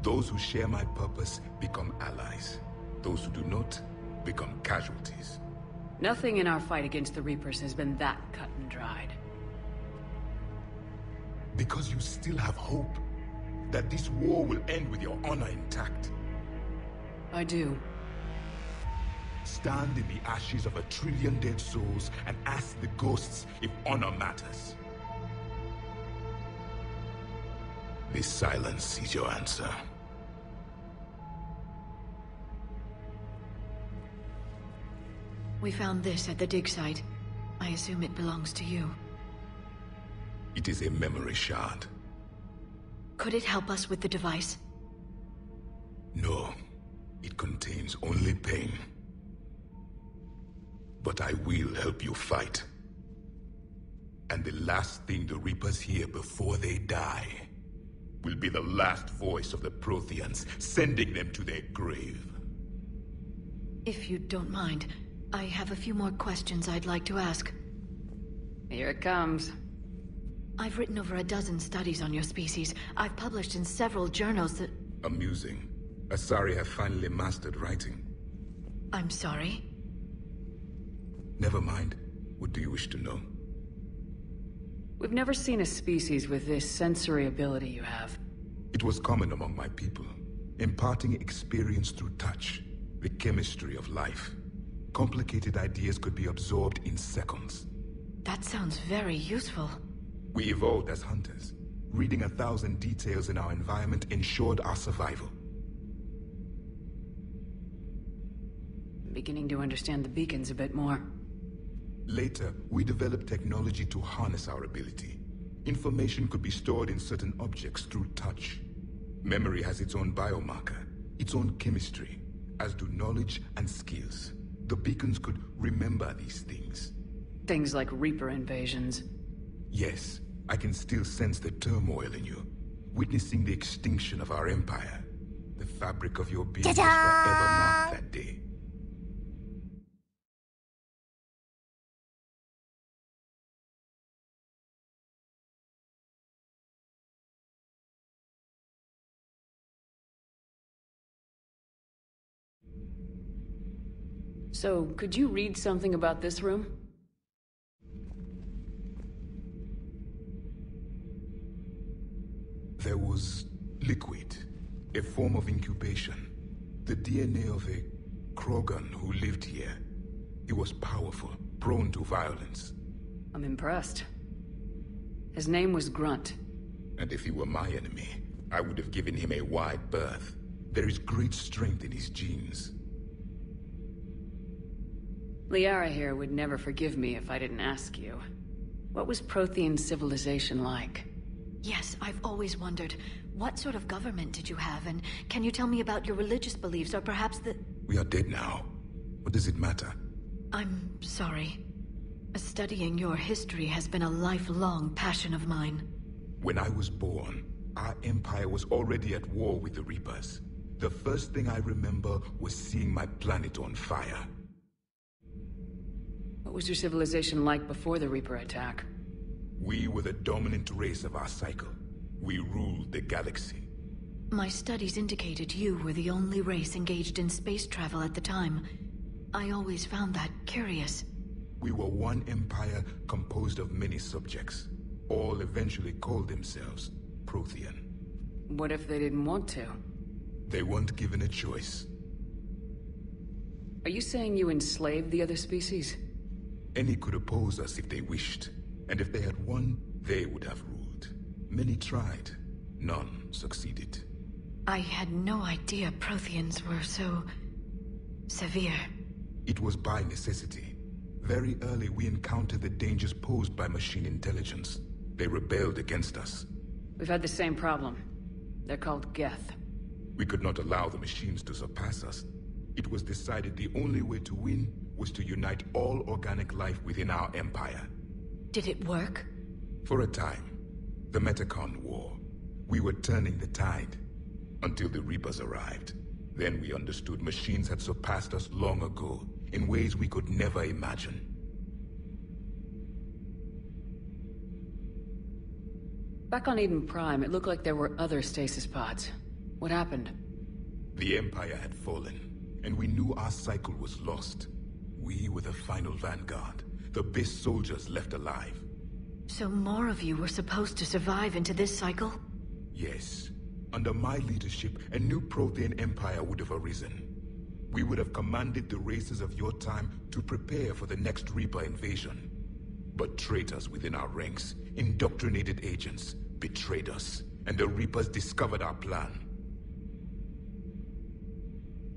Those who share my purpose become allies. Those who do not become casualties. Nothing in our fight against the Reapers has been that cut and dried. Because you still have hope that this war will end with your honor intact. I do. Stand in the ashes of 1 trillion dead souls and ask the ghosts if honor matters. This silence is your answer. We found this at the dig site. I assume it belongs to you. It is a memory shard. Could it help us with the device? No. It contains only pain. But I will help you fight. And the last thing the Reapers hear before they die will be the last voice of the Protheans, sending them to their grave. If you don't mind, I have a few more questions I'd like to ask. Here it comes. I've written over a dozen studies on your species. I've published in several journals that... Amusing. Asari have finally mastered writing. I'm sorry? Never mind. What do you wish to know? We've never seen a species with this sensory ability you have. It was common among my people, imparting experience through touch, the chemistry of life. Complicated ideas could be absorbed in seconds. That sounds very useful. We evolved as hunters. Reading 1,000 details in our environment ensured our survival. I'm beginning to understand the beacons a bit more. Later, we developed technology to harness our ability. Information could be stored in certain objects through touch. Memory has its own biomarker, its own chemistry, as do knowledge and skills. The beacons could remember these things. Things like Reaper invasions. Yes, I can still sense the turmoil in you, witnessing the extinction of our empire. The fabric of your being was forever marked that day. So, could you read something about this room? There was liquid, a form of incubation. The DNA of a Krogan who lived here. He was powerful, prone to violence. I'm impressed. His name was Grunt. And if he were my enemy, I would have given him a wide berth. There is great strength in his genes. Liara here would never forgive me if I didn't ask you. What was Prothean civilization like? Yes, I've always wondered, what sort of government did you have, and can you tell me about your religious beliefs, or perhaps the... We are dead now. What does it matter? I'm sorry. Studying your history has been a lifelong passion of mine. When I was born, our empire was already at war with the Reapers. The first thing I remember was seeing my planet on fire. What was your civilization like before the Reaper attack? We were the dominant race of our cycle. We ruled the galaxy. My studies indicated you were the only race engaged in space travel at the time. I always found that curious. We were one empire composed of many subjects. All eventually called themselves Prothean. What if they didn't want to? They weren't given a choice. Are you saying you enslaved the other species? Any could oppose us if they wished. And if they had won, they would have ruled. Many tried. None succeeded. I had no idea Protheans were so... severe. It was by necessity. Very early we encountered the dangers posed by machine intelligence. They rebelled against us. We've had the same problem. They're called Geth. We could not allow the machines to surpass us. It was decided the only way to win was to unite all organic life within our empire. Did it work? For a time. The Metacon War. We were turning the tide. Until the Reapers arrived. Then we understood machines had surpassed us long ago, in ways we could never imagine. Back on Eden Prime, it looked like there were other stasis pods. What happened? The Empire had fallen, and we knew our cycle was lost. We were the final vanguard, the best soldiers left alive. So more of you were supposed to survive into this cycle? Yes. Under my leadership, a new Prothean empire would have arisen. We would have commanded the races of your time to prepare for the next Reaper invasion. But traitors within our ranks, indoctrinated agents, betrayed us, and the Reapers discovered our plan.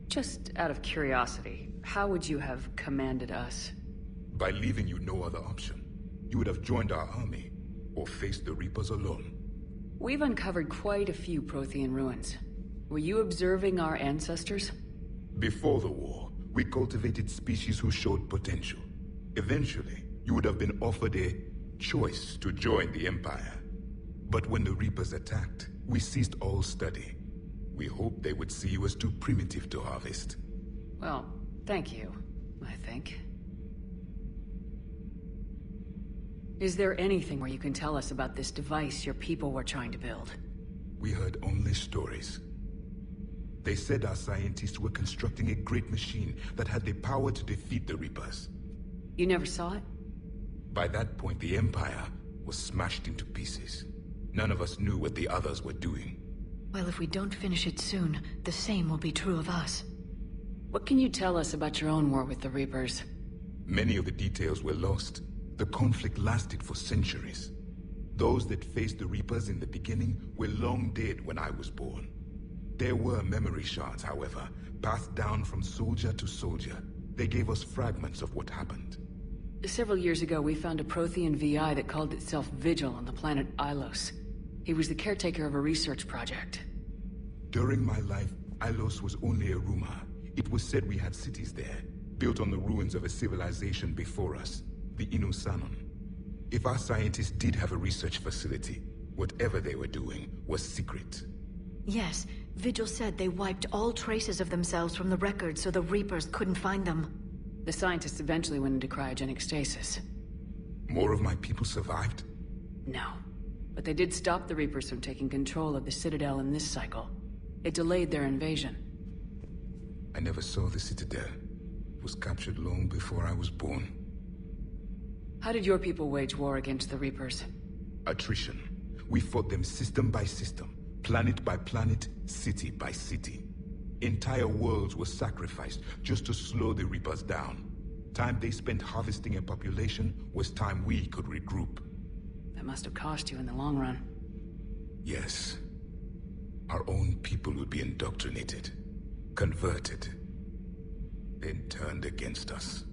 Just out of curiosity, how would you have commanded us? By leaving you no other option. You would have joined our army, or faced the Reapers alone. We've uncovered quite a few Prothean ruins. Were you observing our ancestors? Before the war, we cultivated species who showed potential. Eventually, you would have been offered a choice to join the Empire. But when the Reapers attacked, we ceased all study. We hoped they would see you as too primitive to harvest. Well, thank you, I think. Is there anything where you can tell us about this device your people were trying to build? We heard only stories. They said our scientists were constructing a great machine that had the power to defeat the Reapers. You never saw it? By that point, the Empire was smashed into pieces. None of us knew what the others were doing. Well, if we don't finish it soon, the same will be true of us. What can you tell us about your own war with the Reapers? Many of the details were lost. The conflict lasted for centuries. Those that faced the Reapers in the beginning were long dead when I was born. There were memory shards, however, passed down from soldier to soldier. They gave us fragments of what happened. Several years ago, we found a Prothean VI that called itself Vigil on the planet Ilos. He was the caretaker of a research project. During my life, Ilos was only a rumor. It was said we had cities there, built on the ruins of a civilization before us, the Inusanon. If our scientists did have a research facility, whatever they were doing was secret. Yes, Vigil said they wiped all traces of themselves from the records so the Reapers couldn't find them. The scientists eventually went into cryogenic stasis. More of my people survived? No. But they did stop the Reapers from taking control of the Citadel in this cycle. It delayed their invasion. I never saw the Citadel. It was captured long before I was born. How did your people wage war against the Reapers? Attrition. We fought them system by system, planet by planet, city by city. Entire worlds were sacrificed just to slow the Reapers down. Time they spent harvesting a population was time we could regroup. That must have cost you in the long run. Yes. Our own people would be indoctrinated, converted, then turned against us.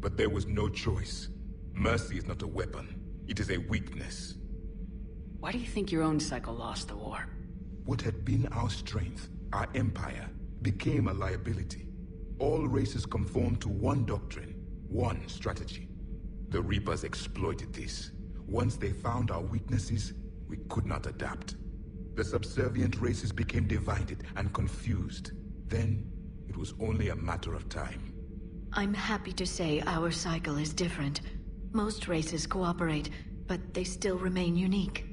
But there was no choice. Mercy is not a weapon. It is a weakness. Why do you think your own cycle lost the war? What had been our strength, our empire, became a liability. All races conformed to one doctrine, one strategy. The Reapers exploited this. Once they found our weaknesses, we could not adapt. The subservient races became divided and confused. Then, it was only a matter of time. I'm happy to say our cycle is different. Most races cooperate, but they still remain unique.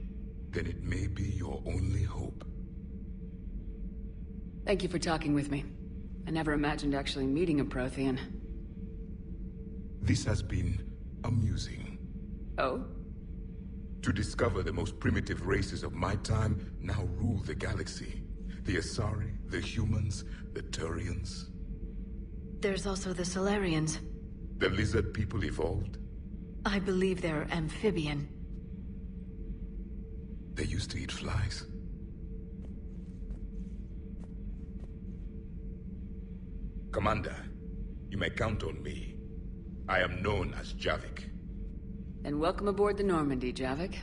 Then it may be your only hope. Thank you for talking with me. I never imagined actually meeting a Prothean. This has been amusing. Oh? To discover the most primitive races of my time now rule the galaxy. The Asari, the humans, the Turians. There's also the Solarians. The lizard people evolved. I believe they're amphibian. They used to eat flies. Commander, you may count on me. I am known as Javik. Then welcome aboard the Normandy, Javik.